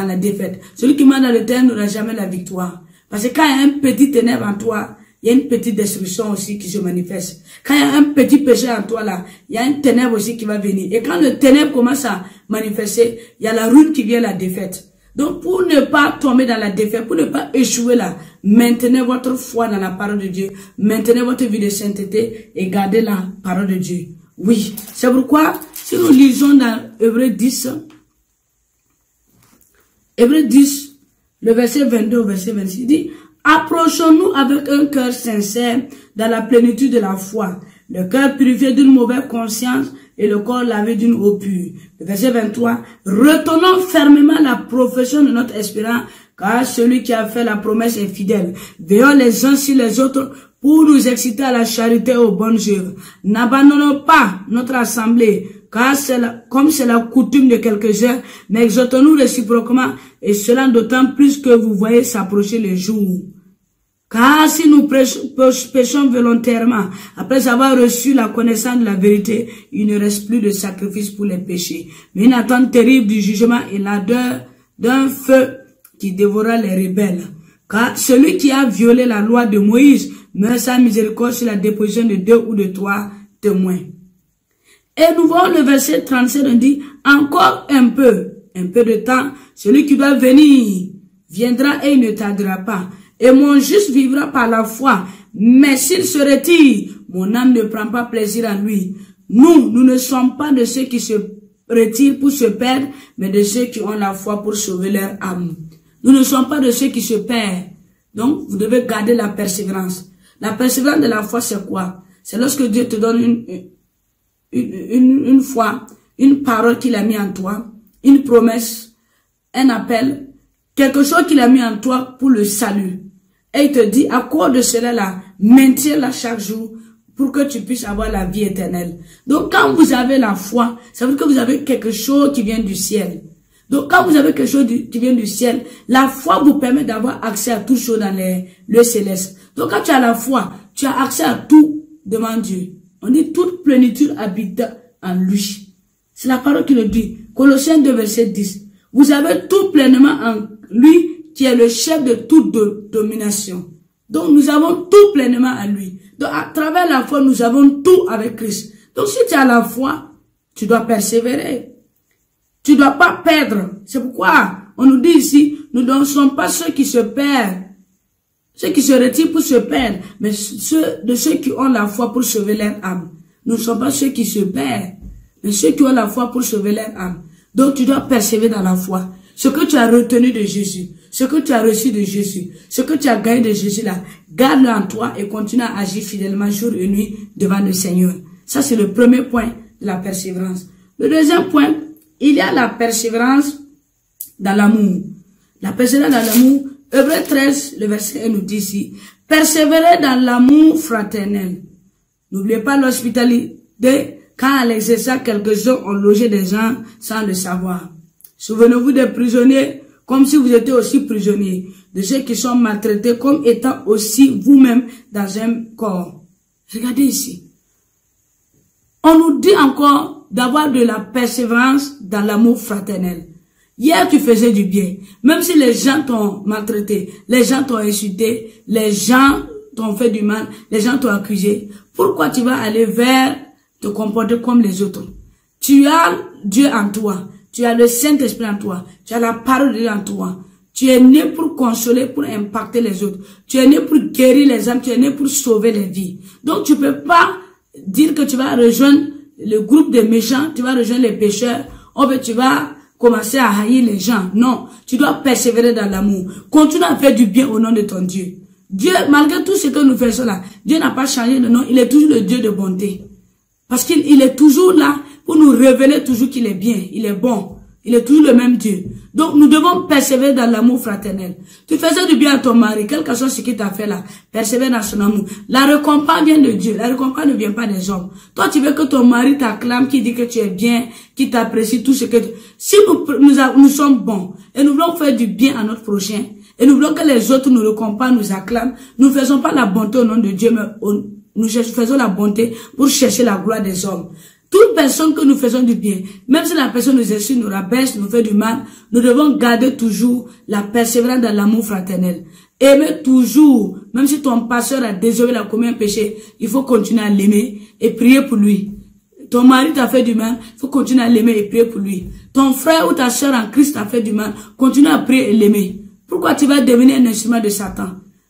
A: la défaite. Celui qui marche dans les ténèbres n'aura jamais la victoire. Parce que quand il y a un petit ténèbre en toi, il y a une petite destruction aussi qui se manifeste. Quand il y a un petit péché en toi là, il y a une ténèbre aussi qui va venir. Et quand le ténèbre commence à manifester, il y a la ruine qui vient, la défaite. Donc, pour ne pas tomber dans la défaite, pour ne pas échouer là, maintenez votre foi dans la parole de Dieu, maintenez votre vie de sainteté et gardez la parole de Dieu. Oui, c'est pourquoi, si nous lisons dans Hébreux 10, le verset 22 au verset 26, il dit, approchons-nous avec un cœur sincère dans la plénitude de la foi, le cœur purifié d'une mauvaise conscience et le corps lavé d'une eau pure. Le verset 23, retenons fermement la profession de notre espérance, car celui qui a fait la promesse est fidèle. Veillons les uns sur les autres pour nous exciter à la charité et aux bonnes œuvres. N'abandonnons pas notre assemblée, car comme c'est la coutume de quelques-uns, mais exhortons-nous réciproquement, et cela d'autant plus que vous voyez s'approcher le jour. Car si nous péchons volontairement, après avoir reçu la connaissance de la vérité, il ne reste plus de sacrifice pour les péchés, mais une attente terrible du jugement et l'ardeur d'un feu qui dévorera les rebelles. Car celui qui a violé la loi de Moïse meurt sans miséricorde sur la déposition de 2 ou de 3 témoins. Et nous voyons le verset 37, on dit, encore un peu de temps, celui qui doit venir viendra et il ne tardera pas. Et mon juste vivra par la foi. Mais s'il se retire, mon âme ne prend pas plaisir en lui. Nous ne sommes pas de ceux qui se retirent pour se perdre, mais de ceux qui ont la foi pour sauver leur âme. Nous ne sommes pas de ceux qui se perdent. Donc, vous devez garder la persévérance. La persévérance de la foi, c'est quoi? C'est lorsque Dieu te donne une foi, une parole qu'il a mis en toi, une promesse, un appel, quelque chose qu'il a mis en toi pour le salut. Et il te dit, à cause de cela là, maintiens-la chaque jour pour que tu puisses avoir la vie éternelle. Donc quand vous avez la foi, ça veut dire que vous avez quelque chose qui vient du ciel. Donc, quand vous avez quelque chose qui vient du ciel, la foi vous permet d'avoir accès à tout chose dans les lieux célestes. Donc, quand tu as la foi, tu as accès à tout devant Dieu. On dit toute plénitude habite en lui. C'est la parole qui le dit. Colossiens 2, verset 10. Vous avez tout pleinement en lui qui est le chef de toute domination. Donc, nous avons tout pleinement en lui. Donc, à travers la foi, nous avons tout avec Christ. Donc, si tu as la foi, tu dois persévérer. Tu ne dois pas perdre. C'est pourquoi on nous dit ici, nous ne sommes pas ceux qui se perdent. Ceux qui se retirent pour se perdre, mais ceux qui ont la foi pour sauver leur âme. Nous ne sommes pas ceux qui se perdent, mais ceux qui ont la foi pour sauver leur âme. Donc tu dois persévérer dans la foi. Ce que tu as retenu de Jésus, ce que tu as reçu de Jésus, ce que tu as gagné de Jésus là, garde-le en toi et continue à agir fidèlement jour et nuit devant le Seigneur. Ça c'est le premier point de la persévérance. Le deuxième point, il y a la persévérance dans l'amour. La persévérance dans l'amour, Hébreux 13, le verset 1 nous dit ici, persévérer dans l'amour fraternel. N'oubliez pas l'hospitalité, quand à l'exercice, quelques-uns ont logé des gens sans le savoir. Souvenez-vous des prisonniers, comme si vous étiez aussi prisonniers, de ceux qui sont maltraités, comme étant aussi vous-même dans un corps. Regardez ici. On nous dit encore d'avoir de la persévérance dans l'amour fraternel. Hier, tu faisais du bien. Même si les gens t'ont maltraité, les gens t'ont insulté, les gens t'ont fait du mal, les gens t'ont accusé. Pourquoi tu vas aller vers te comporter comme les autres? Tu as Dieu en toi. Tu as le Saint-Esprit en toi. Tu as la parole de Dieu en toi. Tu es né pour consoler, pour impacter les autres. Tu es né pour guérir les âmes. Tu es né pour sauver les vies. Donc, tu peux pas dire que tu vas rejoindre le groupe des méchants, tu vas rejoindre les pécheurs, ou bien tu vas commencer à haïr les gens. Non, tu dois persévérer dans l'amour. Continue à faire du bien au nom de ton Dieu. Dieu, malgré tout ce que nous faisons là, Dieu n'a pas changé de nom. Il est toujours le Dieu de bonté. Parce qu'il est toujours là pour nous révéler toujours qu'il est bien, il est bon. Il est toujours le même Dieu. Donc, nous devons persévérer dans l'amour fraternel. Tu faisais du bien à ton mari, quel que soit ce qu'il t'a fait là, persévère dans son amour. La récompense vient de Dieu. La récompense ne vient pas des hommes. Toi, tu veux que ton mari t'acclame, qui dit que tu es bien, qui t'apprécie, tout ce que tu... Si nous sommes bons, et nous voulons faire du bien à notre prochain, et nous voulons que les autres nous récompensent, nous acclament, nous ne faisons pas la bonté au nom de Dieu, mais nous faisons la bonté pour chercher la gloire des hommes. Toute personne que nous faisons du bien, même si la personne nous insulte, nous rabaisse, nous fait du mal, nous devons garder toujours la persévérance dans l'amour fraternel. Aimer toujours, même si ton pasteur a désolé, a commis un péché, il faut continuer à l'aimer et prier pour lui. Ton mari t'a fait du mal, il faut continuer à l'aimer et prier pour lui. Ton frère ou ta soeur en Christ t'a fait du mal, continue à prier et l'aimer. Pourquoi tu vas devenir un instrument de Satan?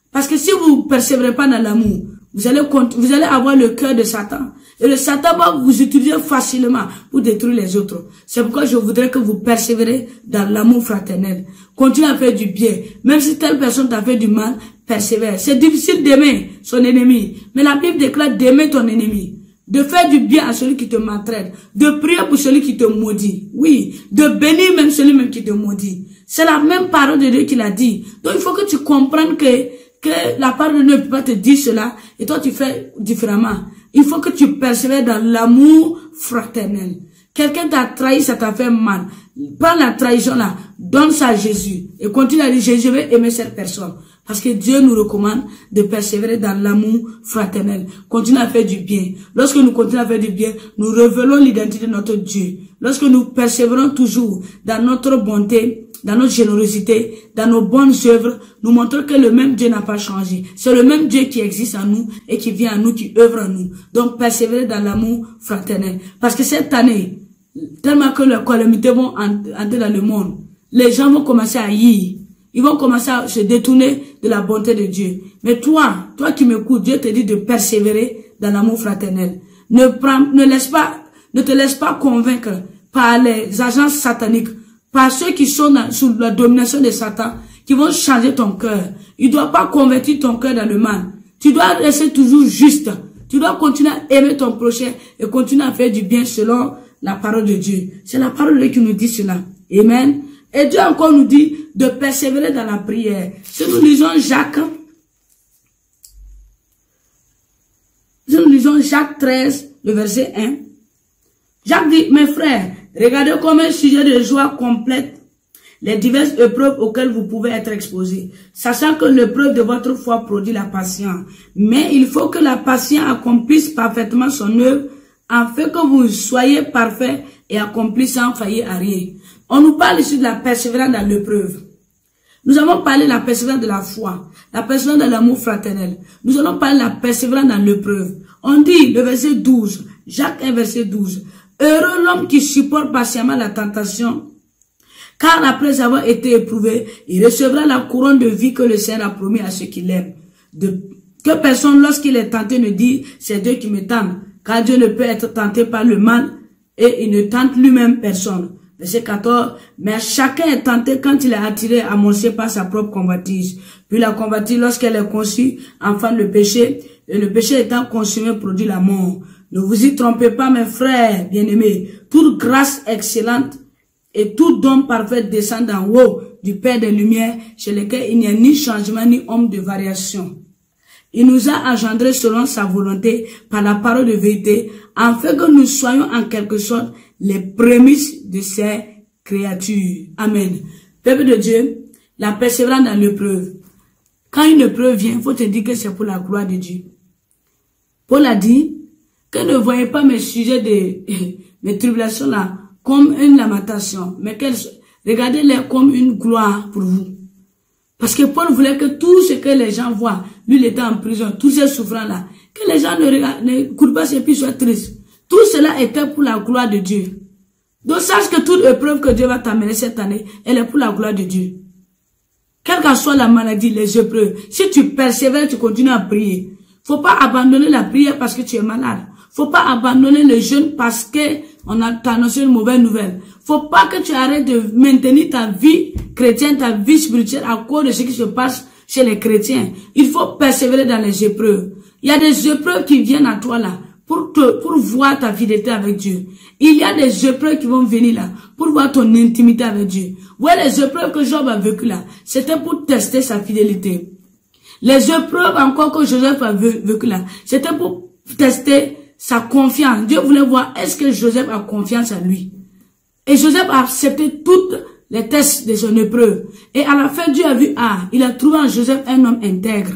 A: Parce que si vous ne persévérez pas dans l'amour, vous allez avoir le cœur de Satan. Et le Satan va vous utiliser facilement pour détruire les autres. C'est pourquoi je voudrais que vous persévérez dans l'amour fraternel. Continuez à faire du bien. Même si telle personne t'a fait du mal, persévère. C'est difficile d'aimer son ennemi. Mais la Bible déclare d'aimer ton ennemi. De faire du bien à celui qui te maltraite. De prier pour celui qui te maudit. Oui. De bénir même celui même qui te maudit. C'est la même parole de Dieu qu'il a dit. Donc il faut que tu comprennes que la parole de Dieu ne peut pas te dire cela et toi tu fais différemment. Il faut que tu persévères dans l'amour fraternel. Quelqu'un t'a trahi, ça t'a fait mal. Prends la trahison là, donne ça à Jésus et continue à dire, je vais aimer cette personne. Parce que Dieu nous recommande de persévérer dans l'amour fraternel. Continue à faire du bien. Lorsque nous continuons à faire du bien, nous révélons l'identité de notre Dieu. Lorsque nous persévérons toujours dans notre bonté, dans notre générosité, dans nos bonnes œuvres, nous montrons que le même Dieu n'a pas changé. C'est le même Dieu qui existe en nous et qui vient en nous, qui œuvre en nous. Donc, persévérer dans l'amour fraternel. Parce que cette année, tellement que les calamités vont entrer dans le monde, les gens vont commencer à haïr. Ils vont commencer à se détourner de la bonté de Dieu. Mais toi qui m'écoutes, Dieu te dit de persévérer dans l'amour fraternel. Ne te laisse pas convaincre par les agences sataniques, par ceux qui sont sous la domination de Satan, qui vont changer ton cœur. Il ne doit pas convertir ton cœur dans le mal. Tu dois rester toujours juste. Tu dois continuer à aimer ton prochain et continuer à faire du bien selon la parole de Dieu. C'est la parole de Dieu qui nous dit cela. Amen. Et Dieu encore nous dit de persévérer dans la prière. Si nous lisons Jacques 13, le verset 1, Jacques dit, mes frères, regardez comme un sujet de joie complète les diverses épreuves auxquelles vous pouvez être exposés, sachant que l'épreuve de votre foi produit la patience. Mais il faut que la patience accomplisse parfaitement son œuvre, afin que vous soyez parfaits et accomplis sans faillir à rien. On nous parle ici de la persévérance dans l'épreuve. Nous avons parlé de la persévérance de la foi, la persévérance de l'amour fraternel. Nous allons parler de la persévérance dans l'épreuve. On dit, le verset 12, Jacques 1, verset 12, « Heureux l'homme qui supporte patiemment la tentation, car après avoir été éprouvé, il recevra la couronne de vie que le Seigneur a promis à ceux qui l'aiment. Que personne, lorsqu'il est tenté, ne dit, c'est Dieu qui me tente, car Dieu ne peut être tenté par le mal, et il ne tente lui-même personne. » Verset 14, « Mais chacun est tenté quand il est attiré, amoncé par sa propre convoitise. Puis la convoitise, lorsqu'elle est conçue, enfant le péché, et le péché étant consumé, produit la mort. Ne vous y trompez pas, mes frères bien-aimés. Toute grâce excellente et tout don parfait descend d'en haut du Père des Lumières, chez lequel il n'y a ni changement ni ombre de variation. Il nous a engendrés selon sa volonté par la parole de vérité, afin que nous soyons en quelque sorte les prémices de ses créatures. Amen. Peuple de Dieu, la persévérance dans l'épreuve. Quand une épreuve vient, il faut te dire que c'est pour la gloire de Dieu. Paul a dit que ne voyez pas mes sujets mes tribulations là comme une lamentation, mais regardez-les comme une gloire pour vous. Parce que Paul voulait que tout ce que les gens voient, lui il était en prison, tous ces souffrants là, que les gens ne courent pas et puis soient tristes. Tout cela était pour la gloire de Dieu. Donc sache que toute épreuve que Dieu va t'amener cette année, elle est pour la gloire de Dieu. Quelle que soit la maladie, les épreuves, si tu persévères, tu continues à prier. Faut pas abandonner la prière parce que tu es malade. Faut pas abandonner le jeûne parce que on a annoncé une mauvaise nouvelle. Faut pas que tu arrêtes de maintenir ta vie chrétienne, ta vie spirituelle à cause de ce qui se passe chez les chrétiens. Il faut persévérer dans les épreuves. Il y a des épreuves qui viennent à toi là pour voir ta fidélité avec Dieu. Il y a des épreuves qui vont venir là pour voir ton intimité avec Dieu. Ouais, les épreuves que Job a vécues là, c'était pour tester sa fidélité. Les épreuves encore que Joseph a vécues là, c'était pour tester sa confiance. Dieu voulait voir est-ce que Joseph a confiance en lui. Et Joseph a accepté toutes les tests de son épreuve. Et à la fin, Dieu a vu, il a trouvé en Joseph un homme intègre.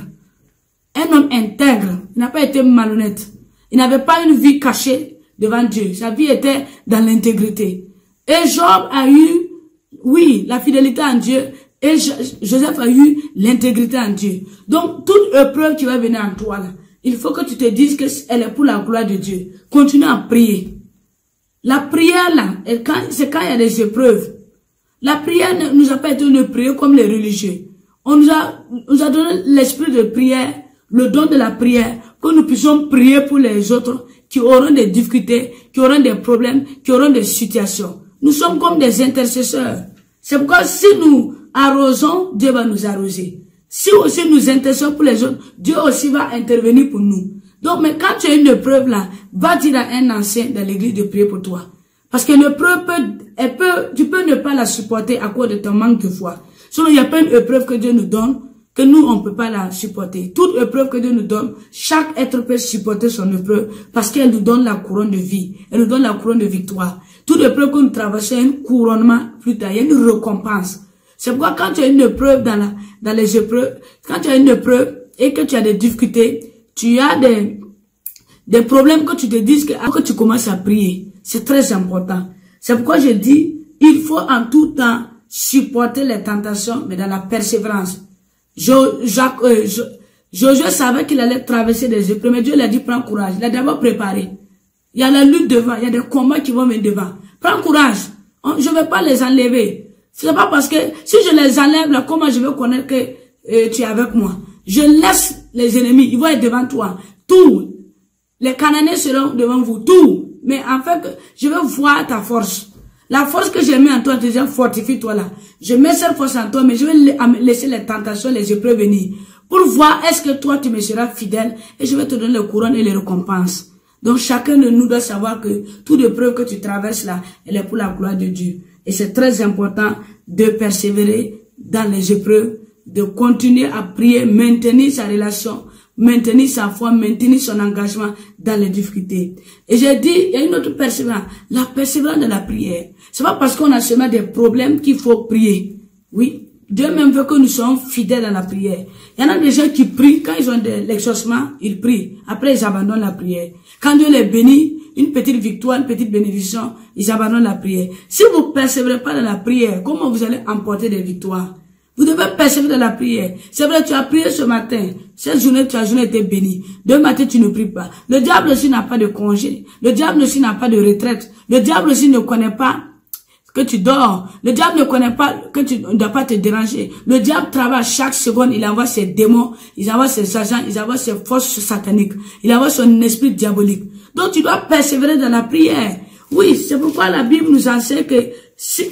A: Un homme intègre. Il n'a pas été malhonnête. Il n'avait pas une vie cachée devant Dieu. Sa vie était dans l'intégrité. Et Job a eu, oui, la fidélité en Dieu. Et Joseph a eu l'intégrité en Dieu. Donc, toute épreuve qui va venir en toi, là, il faut que tu te dises qu'elle est pour la gloire de Dieu. Continue à prier. La prière, là, c'est quand il y a des épreuves. La prière ne nous a pas été une prière comme les religieux. On nous a donné l'esprit de prière, le don de la prière, que nous puissions prier pour les autres qui auront des difficultés, qui auront des problèmes, qui auront des situations. Nous sommes comme des intercesseurs. C'est pourquoi si nous arrosons, Dieu va nous arroser. Si aussi nous intercessons pour les autres, Dieu aussi va intervenir pour nous. Donc, mais quand tu as une épreuve là, va dire à un ancien dans l'église de prier pour toi. Parce que l'épreuve tu peux ne pas la supporter à cause de ton manque de foi. Sinon, il n'y a pas une épreuve que Dieu nous donne, que nous, on ne peut pas la supporter. Toute épreuve que Dieu nous donne, chaque être peut supporter son épreuve parce qu'elle nous donne la couronne de vie. Elle nous donne la couronne de victoire. Toute épreuve que nous traversons, il y a un couronnement plus tard, il y a une récompense. C'est pourquoi quand tu as une épreuve dans les épreuves, quand tu as une épreuve et que tu as des difficultés, tu as des problèmes que tu te dises que tu commences à prier. C'est très important. C'est pourquoi je dis, il faut en tout temps supporter les tentations, mais dans la persévérance. Josué savait qu'il allait traverser des épreuves, mais Dieu lui a dit, prends courage. Il a d'abord préparé. Il y a la lutte devant, il y a des combats qui vont venir devant. Prends courage. Je ne vais pas les enlever. C'est pas parce que si je les enlève là, comment je vais connaître que tu es avec moi? Je laisse les ennemis, ils vont être devant toi. Tout. Les Cananéens seront devant vous. Tout. Mais en fait, je vais voir ta force. La force que j'ai mis en toi, déjà fortifie-toi là. Je mets cette force en toi, mais je vais laisser les tentations, les épreuves venir. Pour voir est-ce que toi tu me seras fidèle et je vais te donner les couronnes et les récompenses. Donc chacun de nous doit savoir que toute épreuve que tu traverses là, elle est pour la gloire de Dieu. Et c'est très important de persévérer dans les épreuves, de continuer à prier, maintenir sa relation, maintenir sa foi, maintenir son engagement dans les difficultés. Et j'ai dit, il y a une autre persévérance, la persévérance de la prière. C'est pas parce qu'on a seulement des problèmes qu'il faut prier. Oui, Dieu même veut que nous soyons fidèles à la prière. Il y en a des gens qui prient, quand ils ont de l'exaucement, ils prient. Après, ils abandonnent la prière. Quand Dieu les bénit, une petite victoire, une petite bénédiction, ils abandonnent la prière. Si vous ne persévérez pas dans la prière, comment vous allez emporter des victoires? Vous devez persévérer dans la prière. C'est vrai, tu as prié ce matin. Cette journée, ta journée était bénie. Demain matin, tu ne pries pas. Le diable aussi n'a pas de congé. Le diable aussi n'a pas de retraite. Le diable aussi ne connaît pas que tu dors. Le diable ne connaît pas que tu ne dois pas te déranger. Le diable travaille chaque seconde. Il envoie ses démons, il envoie ses agents, il envoie ses forces sataniques. Il envoie son esprit diabolique. Donc, tu dois persévérer dans la prière. Oui, c'est pourquoi la Bible nous enseigne que si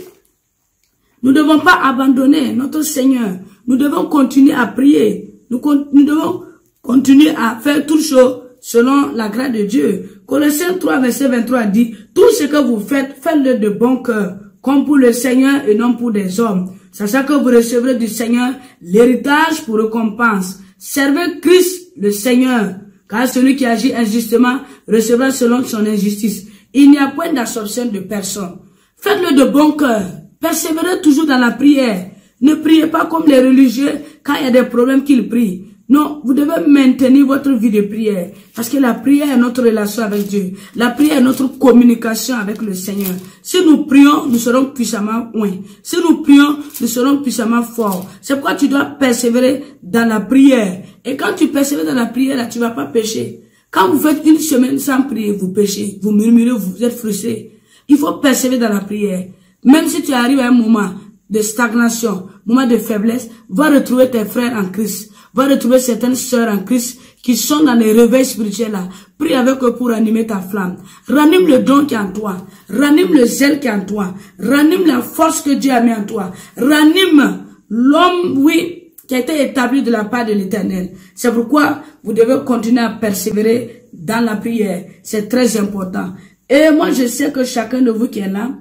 A: nous ne devons pas abandonner notre Seigneur. Nous devons continuer à prier. Nous devons continuer à faire toutes choses selon la grâce de Dieu. Colossiens 3, verset 23 dit, tout ce que vous faites, faites-le de bon cœur, comme pour le Seigneur et non pour des hommes. Sachant que vous recevrez du Seigneur l'héritage pour récompense. Servez Christ le Seigneur, car celui qui agit injustement recevra selon son injustice. Il n'y a point d'absorption de personne. Faites-le de bon cœur. Persévérez toujours dans la prière. Ne priez pas comme les religieux quand il y a des problèmes qu'ils prient. Non, vous devez maintenir votre vie de prière. Parce que la prière est notre relation avec Dieu. La prière est notre communication avec le Seigneur. Si nous prions, nous serons puissamment oints. Si nous prions, nous serons puissamment forts. C'est pourquoi tu dois persévérer dans la prière. Et quand tu persévères dans la prière, là, tu ne vas pas pécher. Quand vous faites une semaine sans prier, vous péchez. Vous murmurez, vous êtes frustré. Il faut persévérer dans la prière. Même si tu arrives à un moment de stagnation, moment de faiblesse, va retrouver tes frères en Christ, va retrouver certaines sœurs en Christ qui sont dans les réveils spirituels là. Prie avec eux pour animer ta flamme. Ranime le don qui est en toi. Ranime le zèle qui est en toi. Ranime la force que Dieu a mis en toi. Ranime l'homme, oui, qui a été établi de la part de l'Éternel. C'est pourquoi vous devez continuer à persévérer dans la prière. C'est très important. Et moi, je sais que chacun de vous qui est là,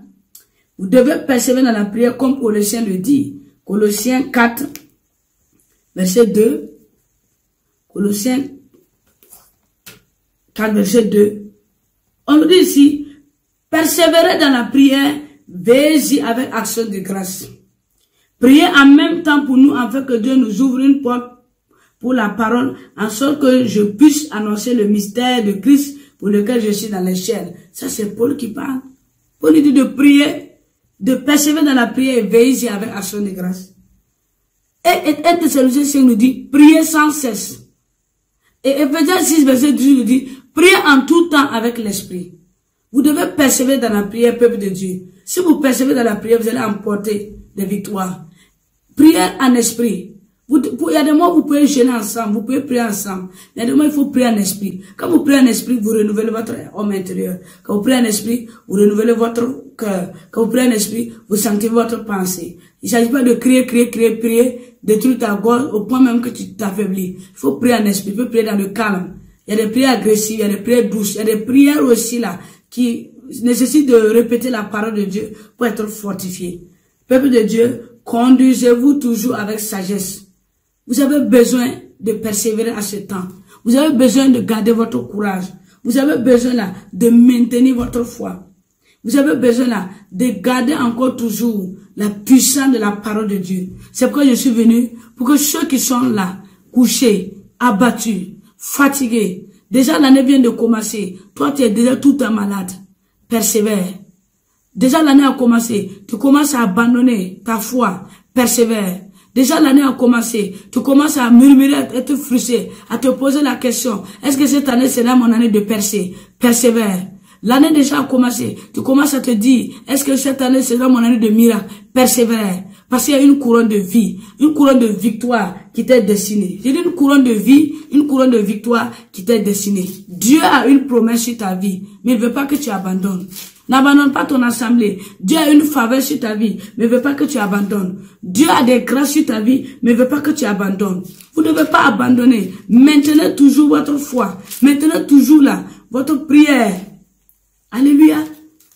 A: vous devez persévérer dans la prière comme Colossiens le dit. Colossiens 4, verset 2. Colossiens 4, verset 2. On nous dit ici, persévérez dans la prière, veillez-y avec action de grâce. Priez en même temps pour nous, afin que Dieu nous ouvre une porte pour la parole, en sorte que je puisse annoncer le mystère de Christ pour lequel je suis dans les chaînes. Ça, c'est Paul qui parle. Paul dit de prier, de persévérer dans la prière et veiller avec action de grâce. Et 1 Thessaloniciens 5 nous dit, priez sans cesse. Et Ephésiens 6, verset 18 nous dit, priez en tout temps avec l'esprit. Vous devez persévérer dans la prière, peuple de Dieu. Si vous persévérez dans la prière, vous allez emporter des victoires. Priez en esprit. Il y a des moments où vous pouvez gêner ensemble, vous pouvez prier ensemble. Il y a des moments où il faut prier en esprit. Quand vous priez en esprit, vous renouvelez votre homme intérieur. Quand vous priez en esprit, vous renouvelez votre cœur. Quand vous priez en esprit, vous sentez votre pensée. Il ne s'agit pas de crier, prier, détruire ta gorge au point même que tu t'affaiblis. Il faut prier en esprit, il faut prier dans le calme. Il y a des prières agressives, il y a des prières douces, il y a des prières aussi là qui nécessitent de répéter la parole de Dieu pour être fortifié. Peuple de Dieu, conduisez-vous toujours avec sagesse. Vous avez besoin de persévérer à ce temps. Vous avez besoin de garder votre courage. Vous avez besoin là de maintenir votre foi. Vous avez besoin là de garder encore toujours la puissance de la parole de Dieu. C'est pourquoi je suis venu pour que ceux qui sont là, couchés, abattus, fatigués, déjà l'année vient de commencer. Toi, tu es déjà tout un malade. Persévère. Déjà l'année a commencé. Tu commences à abandonner ta foi. Persévère. Déjà l'année a commencé, tu commences à murmurer, à être frustré, à te poser la question, est-ce que cette année sera mon année de percée? Persévère. L'année déjà a commencé, tu commences à te dire, est-ce que cette année sera mon année de miracle? Persévère. Parce qu'il y a une couronne de vie, une couronne de victoire qui t'est destinée. J'ai dit une couronne de vie, une couronne de victoire qui t'est destinée. Dieu a une promesse sur ta vie, mais il ne veut pas que tu abandonnes. N'abandonne pas ton assemblée. Dieu a une faveur sur ta vie, mais ne veut pas que tu abandonnes. Dieu a des grâces sur ta vie, mais ne veut pas que tu abandonnes. Vous ne devez pas abandonner. Maintenez toujours votre foi. Maintenez toujours là votre prière. Alléluia.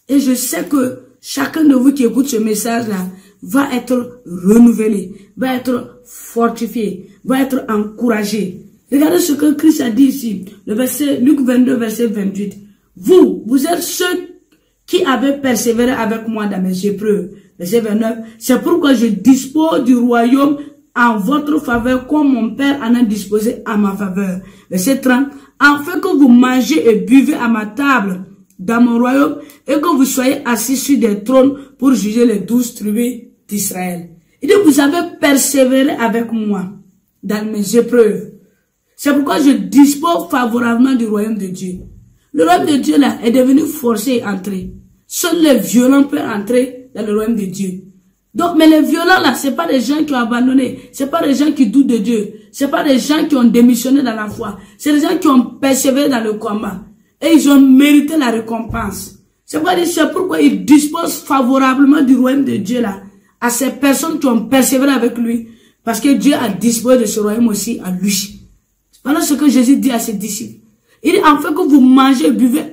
A: Et je sais que chacun de vous qui écoute ce message-là va être renouvelé, va être fortifié, va être encouragé. Regardez ce que Christ a dit ici. Le verset, Luc 22, verset 28. Vous êtes ceux qui avez persévéré avec moi dans mes épreuves. Verset 29. C'est pourquoi je dispose du royaume en votre faveur comme mon Père en a disposé à ma faveur. Verset 30. Afin que vous mangez et buvez à ma table dans mon royaume et que vous soyez assis sur des trônes pour juger les 12 tribus d'Israël. Il dit, vous avez persévéré avec moi dans mes épreuves. C'est pourquoi je dispose favorablement du royaume de Dieu. Le royaume de Dieu là est devenu forcé à entrer. Seuls les violents peuvent entrer dans le royaume de Dieu. Donc, mais les violents là, c'est pas des gens qui ont abandonné, c'est pas des gens qui doutent de Dieu, c'est pas des gens qui ont démissionné dans la foi, c'est des gens qui ont persévéré dans le combat et ils ont mérité la récompense. C'est pourquoi il dispose favorablement du royaume de Dieu là à ces personnes qui ont persévéré avec lui, parce que Dieu a disposé de ce royaume aussi à lui. Voilà ce que Jésus dit à ses disciples. Il dit, afin que vous mangez et buvez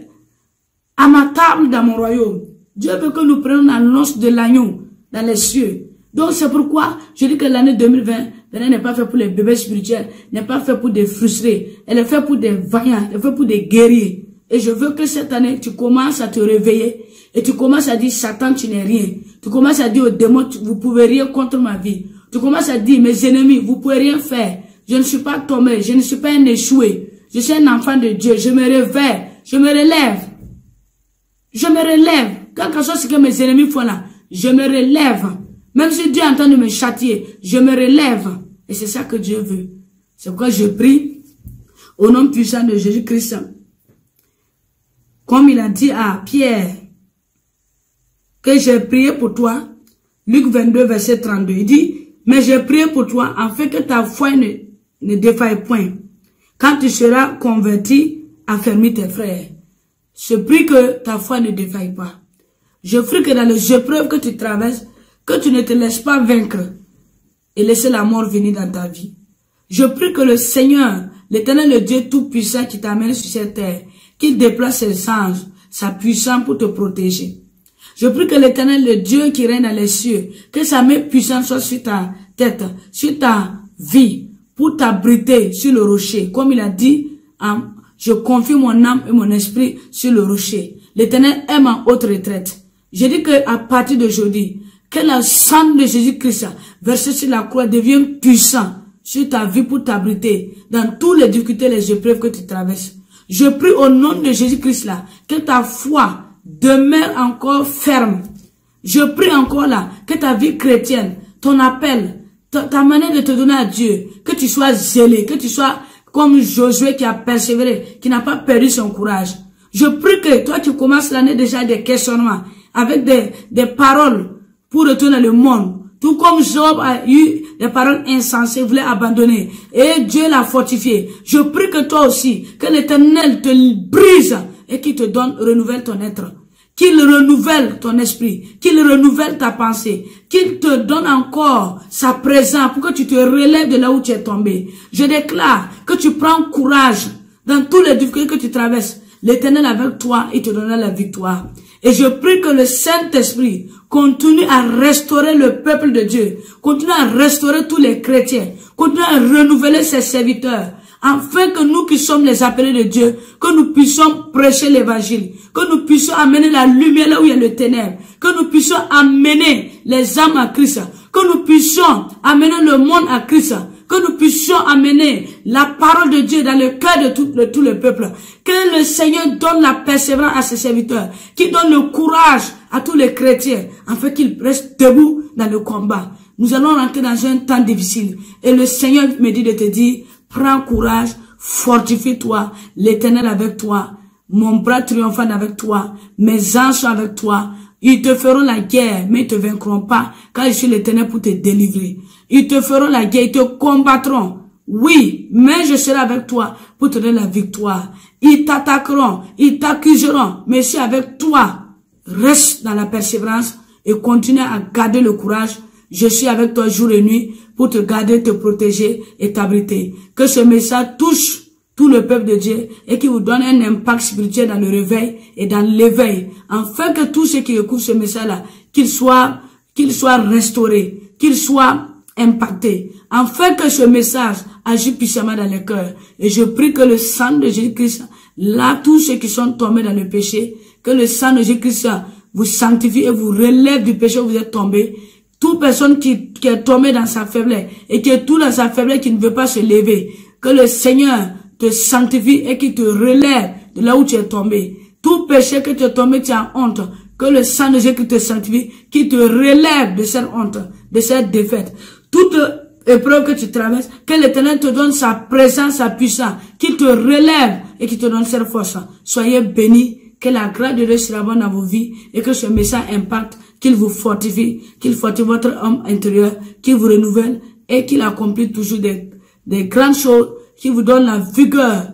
A: à ma table dans mon royaume. Dieu veut que nous prenions la noce de l'agneau dans les cieux. Donc c'est pourquoi je dis que l'année 2020, l'année n'est pas faite pour les bébés spirituels, n'est pas faite pour des frustrés, elle est faite pour des vaillants, elle est faite pour des guerriers. Et je veux que cette année, tu commences à te réveiller et tu commences à dire, Satan, tu n'es rien. Tu commences à dire aux démons, vous pouvez rien contre ma vie. Tu commences à dire, mes ennemis, vous pouvez rien faire. Je ne suis pas tombé, je ne suis pas un échoué. Je suis un enfant de Dieu, je me réveille, je me relève. Je me relève. Quel que soit ce que mes ennemis font là, je me relève. Même si Dieu est en train de me châtier, je me relève. Et c'est ça que Dieu veut. C'est pourquoi je prie au nom puissant de Jésus-Christ. Comme il a dit à Pierre, que j'ai prié pour toi. Luc 22, verset 32. Il dit, mais j'ai prié pour toi afin que ta foi ne défaille point. Quand tu seras converti, affermis tes frères. Je prie que ta foi ne défaille pas. Je prie que dans les épreuves que tu traverses, que tu ne te laisses pas vaincre et laisser la mort venir dans ta vie. Je prie que le Seigneur, l'Éternel, le Dieu Tout-Puissant qui t'amène sur cette terre, qu'il déplace ses anges, sa puissance pour te protéger. Je prie que l'Éternel, le Dieu qui règne dans les cieux, que sa main puissante soit sur ta tête, sur ta vie, pour t'abriter sur le rocher. Comme il a dit, je confie mon âme et mon esprit sur le rocher. L'Éternel est ma haute retraite. Je dis que à partir d'aujourd'hui, que le sang de Jésus-Christ versé sur la croix devienne puissant sur ta vie pour t'abriter dans toutes les difficultés, les épreuves que tu traverses. Je prie au nom de Jésus-Christ là, que ta foi demeure encore ferme. Je prie encore là, que ta vie chrétienne, ton appel, ta manière de te donner à Dieu, que tu sois zélé, que tu sois comme Josué qui a persévéré, qui n'a pas perdu son courage. Je prie que toi tu commences l'année déjà des questionnements, avec des paroles pour retourner dans le monde. Tout comme Job a eu des paroles insensées, voulait abandonner. Et Dieu l'a fortifié. Je prie que toi aussi, que l'Éternel te brise et qu'il te donne, renouvelle ton être. Qu'il renouvelle ton esprit, qu'il renouvelle ta pensée, qu'il te donne encore sa présence pour que tu te relèves de là où tu es tombé. Je déclare que tu prends courage dans tous les difficultés que tu traverses. L'Éternel avec toi, il te donnera la victoire. Et je prie que le Saint-Esprit continue à restaurer le peuple de Dieu, continue à restaurer tous les chrétiens, continue à renouveler ses serviteurs, afin que nous qui sommes les appelés de Dieu, que nous puissions prêcher l'évangile, que nous puissions amener la lumière là où il y a le ténèbre, que nous puissions amener les âmes à Christ, que nous puissions amener le monde à Christ, que nous puissions amener la parole de Dieu dans le cœur de tout le peuple. Que le Seigneur donne la persévérance à ses serviteurs, qu'il donne le courage à tous les chrétiens, afin qu'ils restent debout dans le combat. Nous allons rentrer dans un temps difficile. Et le Seigneur me dit de te dire, prends courage, fortifie-toi, l'Éternel avec toi, mon bras triomphant avec toi, mes anges sont avec toi. Ils te feront la guerre, mais ils ne te vaincront pas, car je suis l'Éternel pour te délivrer. Ils te feront la guerre, ils te combattront. Oui, mais je serai avec toi pour te donner la victoire. Ils t'attaqueront, ils t'accuseront, mais je suis avec toi. Reste dans la persévérance et continue à garder le courage. Je suis avec toi jour et nuit pour te garder, te protéger et t'abriter. Que ce message touche tout le peuple de Dieu et qu'il vous donne un impact spirituel dans le réveil et dans l'éveil. Afin que tous ceux qui écoutent ce message-là, qu'ils soient restaurés, qu'ils soient impactés. Afin que ce message agisse puissamment dans les cœurs. Et je prie que le sang de Jésus-Christ, là, tous ceux qui sont tombés dans le péché, que le sang de Jésus-Christ vous sanctifie et vous relève du péché où vous êtes tombé. Toute personne qui est tombée dans sa faiblesse et qui est tout dans sa faiblesse qui ne veut pas se lever, que le Seigneur te sanctifie et qui te relève de là où tu es tombé. Tout péché que tu es tombé, tu as honte. Que le sang de Jésus qui te sanctifie, qui te relève de cette honte, de cette défaite. Toute épreuve que tu traverses, que l'Éternel te donne sa présence, sa puissance, qui te relève et qui te donne cette force. Soyez bénis, que la grâce de Dieu sera bonne dans vos vies et que ce message impacte, qu'il vous fortifie votre homme intérieur, qu'il vous renouvelle et qu'il accomplit toujours des grandes choses, qui vous donne la vigueur,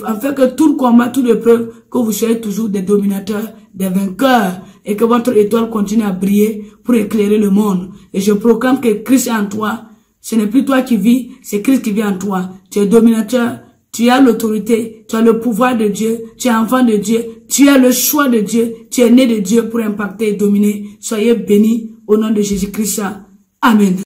A: afin que tout le combat, toute épreuve, que vous soyez toujours des dominateurs, des vainqueurs, et que votre étoile continue à briller pour éclairer le monde. Et je proclame que Christ est en toi. Ce n'est plus toi qui vis, c'est Christ qui vit en toi. Tu es dominateur, tu as l'autorité, tu as le pouvoir de Dieu, tu es enfant de Dieu, tu as le choix de Dieu, tu es né de Dieu pour impacter et dominer. Soyez bénis au nom de Jésus-Christ. Amen.